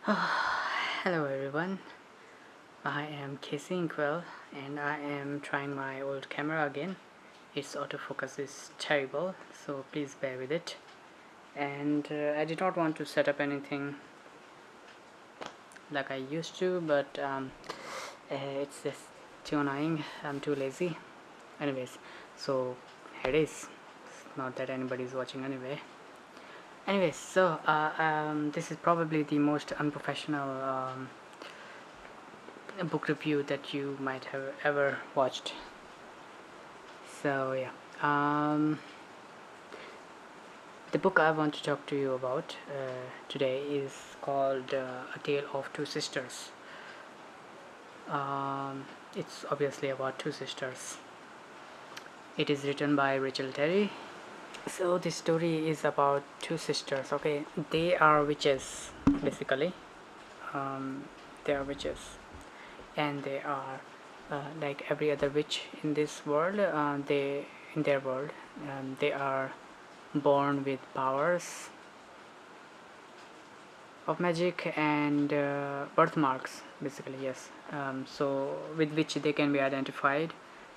Hello everyone, I am Casey Inkwell and I am trying my old camera again. Its autofocus is terrible, so please bear with it. And I did not want to set up anything like I used to, but it's just too annoying. I'm too lazy. Anyways, so here it is. It's not that anybody is watching anyway. Anyways, so this is probably the most unprofessional book review that you might have ever watched. So yeah, the book I want to talk to you about today is called A Tale of Two Sisters. It's obviously about two sisters. It is written by Rachel Terry. So this story is about two sisters. Okay, they are witches basically. They are witches, and they are like every other witch in this world. They in their world, they are born with powers of magic and birthmarks basically, yes. So with which they can be identified.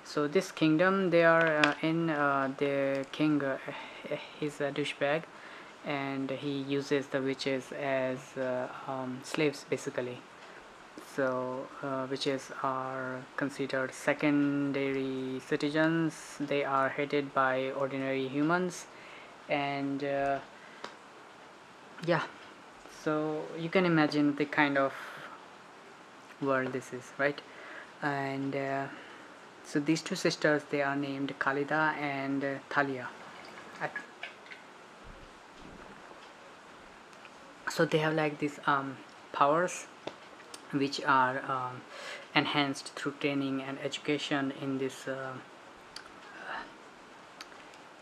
So this kingdom they are in, the king he's a douchebag, and he uses the witches as slaves basically. So witches are considered secondary citizens. They are hated by ordinary humans, and yeah, so you can imagine the kind of world this is, right? And so these two sisters, they are named Khalida and Thalia. So they have like these powers which are enhanced through training and education in this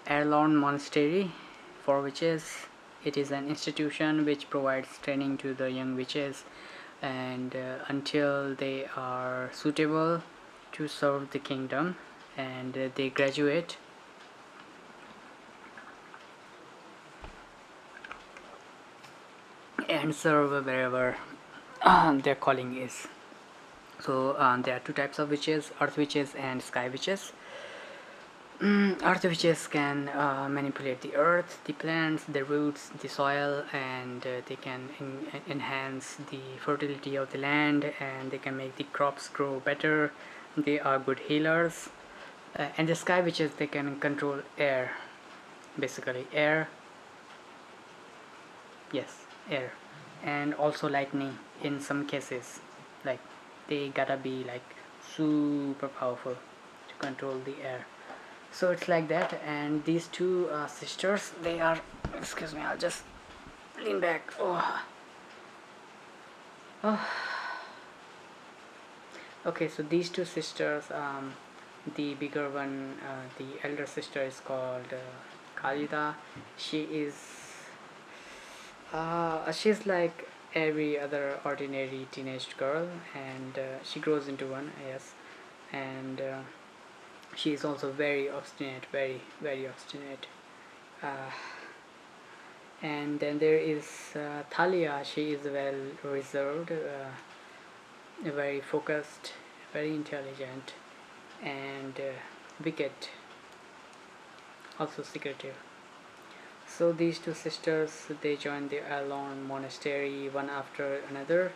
Erlon Monastery for witches. It is an institution which provides training to the young witches, and until they are suitable to serve the kingdom, and they graduate and serve wherever their calling is. So there are two types of witches: earth witches and sky witches. Earth witches can manipulate the earth, the plants, the roots, the soil, and they can enhance the fertility of the land, and they can make the crops grow better. They are good healers. And the sky witches, they can control air, basically air, yes, air, and also lightning in some cases. Like they gotta be like super powerful to control the air. So it's like that. And these two sisters, they are, excuse me, I'll just lean back. Oh. Okay, so these two sisters, the bigger one, the elder sister is called Khalida. She's like every other ordinary teenage girl, and she grows into one, yes. And she is also very obstinate, very very obstinate. uh, and then there is Thalia. She is well reserved, very focused, very intelligent, and wicked, also secretive. So these two sisters, they join the Erlon monastery one after another.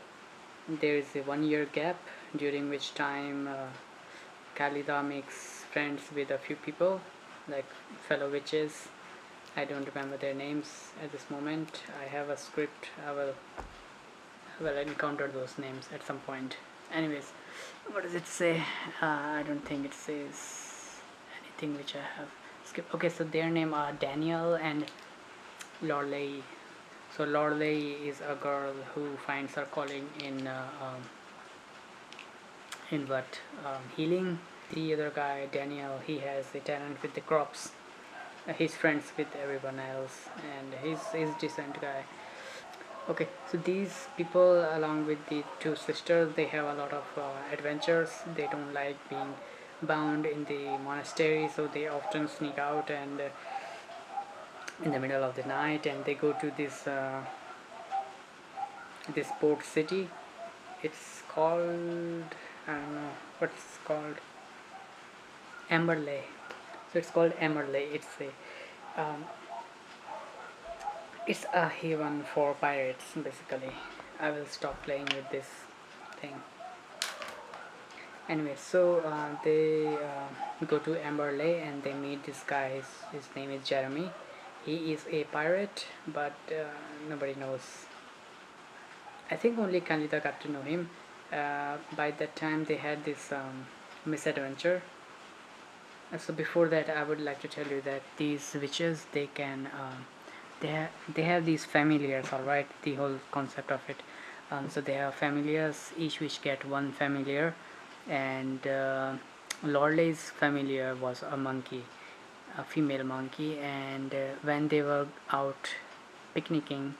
There is a 1 year gap, during which time Khalida makes friends with a few people, like fellow witches. I don't remember their names at this moment. I have a script. I will encounter those names at some point. Anyways, what does it say? I don't think it says anything which I have skipped. Okay, so their name are Daniel and Lorelei. So Lorelei is a girl who finds her calling in what, healing. The other guy, Daniel, he has a talent with the crops. He's friends with everyone else, and he's decent guy. Okay, so these people, along with the two sisters, they have a lot of adventures. They don't like being bound in the monastery, so they often sneak out and in the middle of the night, and they go to this this port city. It's called, I don't know what it's called, Amberley. So it's called Amberley. It's a haven for pirates basically. I will stop playing with this thing. Anyway, so they go to Amberley and they meet this guy. His name is Jeremy. He is a pirate, but nobody knows. I think only Khalida got to know him. By that time, they had this misadventure. So before that, I would like to tell you that these witches, they have these familiars. All right, the whole concept of it. So they have familiars. Each witch get one familiar, and Loreley's familiar was a monkey, a female monkey. And when they were out picnicking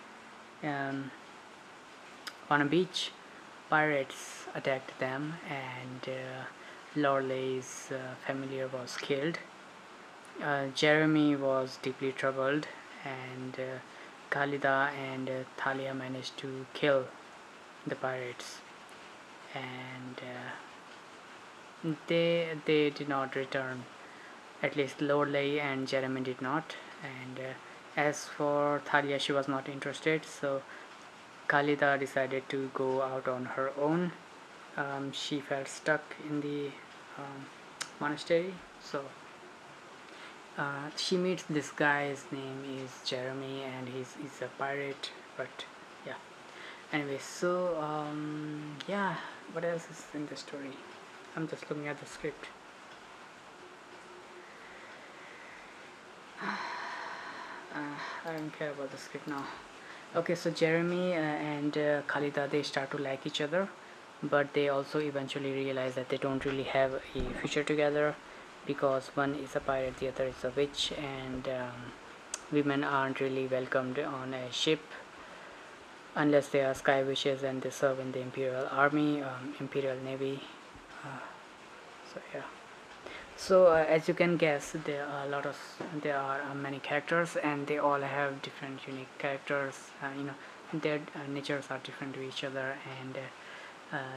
um, on a beach, pirates attacked them, and Loreley's familiar was killed. Jeremy was deeply troubled, and Khalida and Thalia managed to kill the pirates, and they did not return. At least Loreley and Jeremy did not. And as for Thalia, she was not interested, so Khalida decided to go out on her own. She felt stuck in the um, monastery, so she meets this guy. His name is Jeremy, and he's a pirate. But yeah. Anyway, so yeah, what else is in the story? I'm just looking at the script. I don't care about the script now. Okay, so Jeremy and Khalida, they start to like each other, but they also eventually realize that they don't really have a future together, because one is a pirate, the other is a witch, and women aren't really welcomed on a ship unless they are sky witches and they serve in the Imperial Army, Imperial Navy. So yeah. So as you can guess, there are many characters, and they all have different unique characters. Their natures are different to each other, and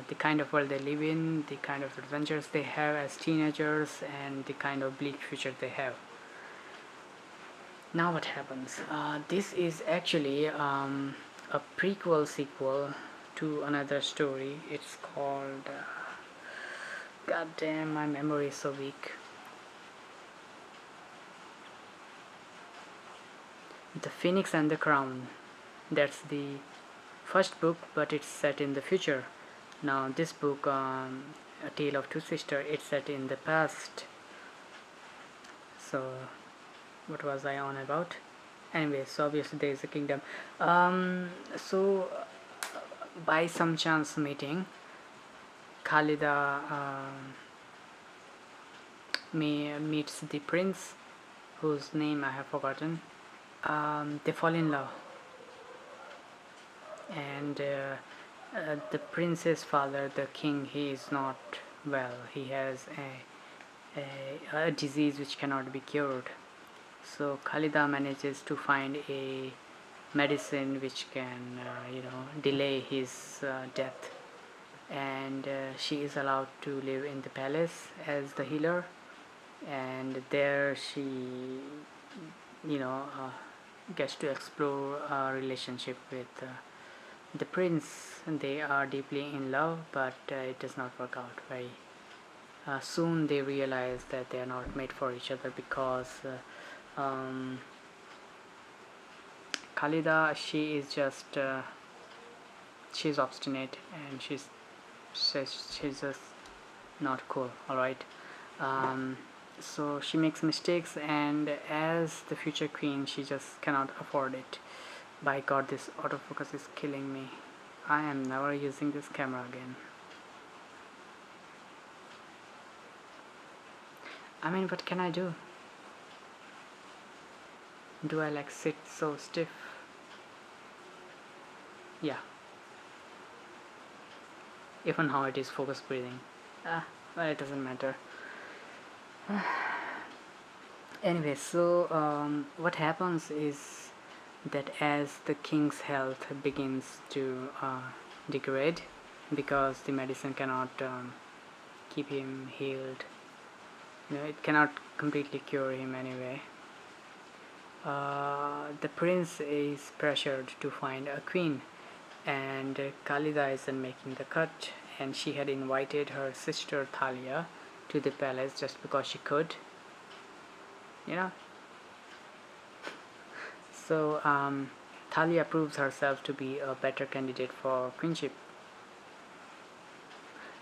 the kind of world they live in, the kind of adventures they have as teenagers, and the kind of bleak future they have. Now what happens? This is actually a prequel sequel to another story. It's called God damn, my memory is so weak. The Phoenix and the Crown. That's the first book, but it's set in the future. Now this book, A Tale of Two Sisters, it's set in the past. So what was I on about? Anyway, so obviously there is a kingdom. So by some chance meeting, Khalida meets the prince, whose name I have forgotten. They fall in love, and the prince's father, the king, he is not well. He has a disease which cannot be cured. So Khalida manages to find a medicine which can delay his death, and she is allowed to live in the palace as the healer, and there she gets to explore a relationship with the prince. They are deeply in love, but it does not work out very soon. They realize that they are not made for each other, because Khalida, she is just she's obstinate, and she's just not cool. All right. So she makes mistakes, and as the future queen, she just cannot afford it. By God, this autofocus is killing me. I am never using this camera again. I mean, what can I do? Do I like sit so stiff? Yeah. Even how it is focus breathing. Well, it doesn't matter. Anyway, so what happens is that as the king's health begins to degrade, because the medicine cannot keep him healed, it cannot completely cure him anyway. The prince is pressured to find a queen, and Kalida isn't making the cut, and she had invited her sister Thalia to the palace just because she could, you know. So Thalia proves herself to be a better candidate for queenship.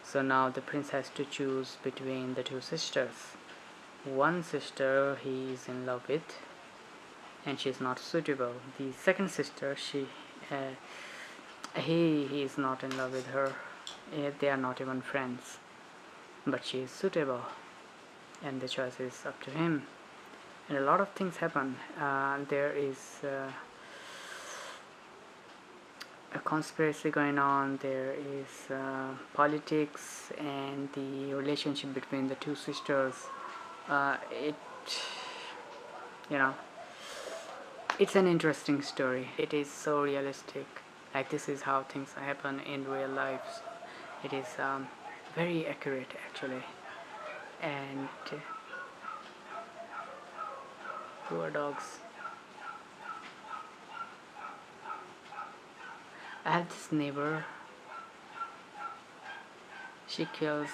So now the prince has to choose between the two sisters. One sister he is in love with, and she is not suitable. The second sister, he is not in love with her. They are not even friends, but she is suitable, and the choice is up to him. And a lot of things happen. There is a conspiracy going on. There is politics, and the relationship between the two sisters. It you know It's an interesting story. It is so realistic. Like, this is how things happen in real life. It is very accurate, actually. And poor dogs. I have this neighbor. She kills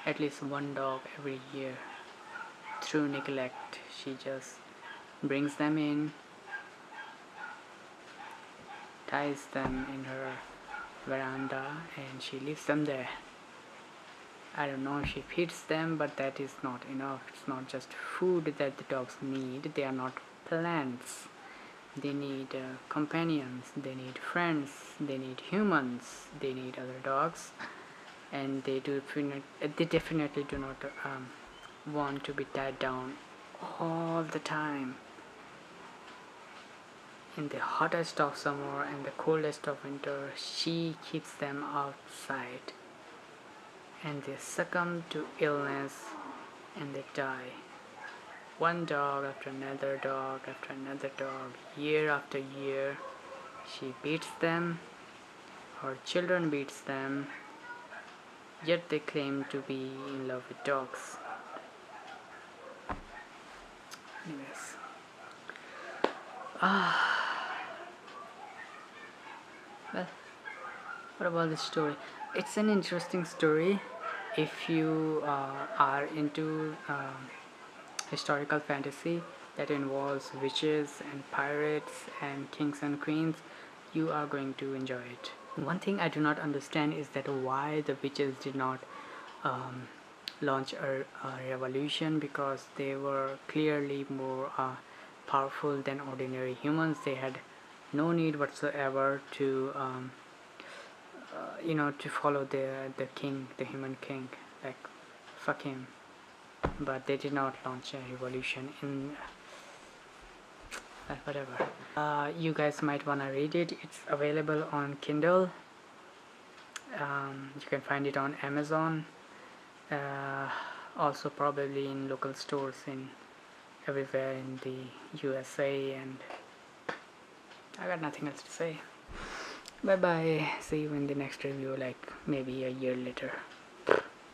at least one dog every year through neglect. She just brings them in, ties them in her veranda, and she leaves them there. I don't know if she feeds them, but that is not enough. It's not just food that the dogs need. They are not plants. They need companions. They need friends. They need humans. They need other dogs, and they definitely do not want to be tied down all the time. In the hottest of summer and the coldest of winter, she keeps them outside, and they succumb to illness and they die. One dog after another dog after another dog, year after year. She beats them, her children beats them, yet they claim to be in love with dogs. Anyways. Well, what about this story? It's an interesting story if you are into historical fantasy that involves witches and pirates and kings and queens. You are going to enjoy it. One thing I do not understand is that why the witches did not launch a revolution, because they were clearly more powerful than ordinary humans. They had no need whatsoever to to follow the king, the human king. Like, fuck him. But they did not launch a revolution in whatever. You guys might wanna read it. It's available on Kindle. You can find it on Amazon. Also probably in local stores in everywhere in the USA, and I got nothing else to say. Bye bye. See you in the next review, like maybe a year later.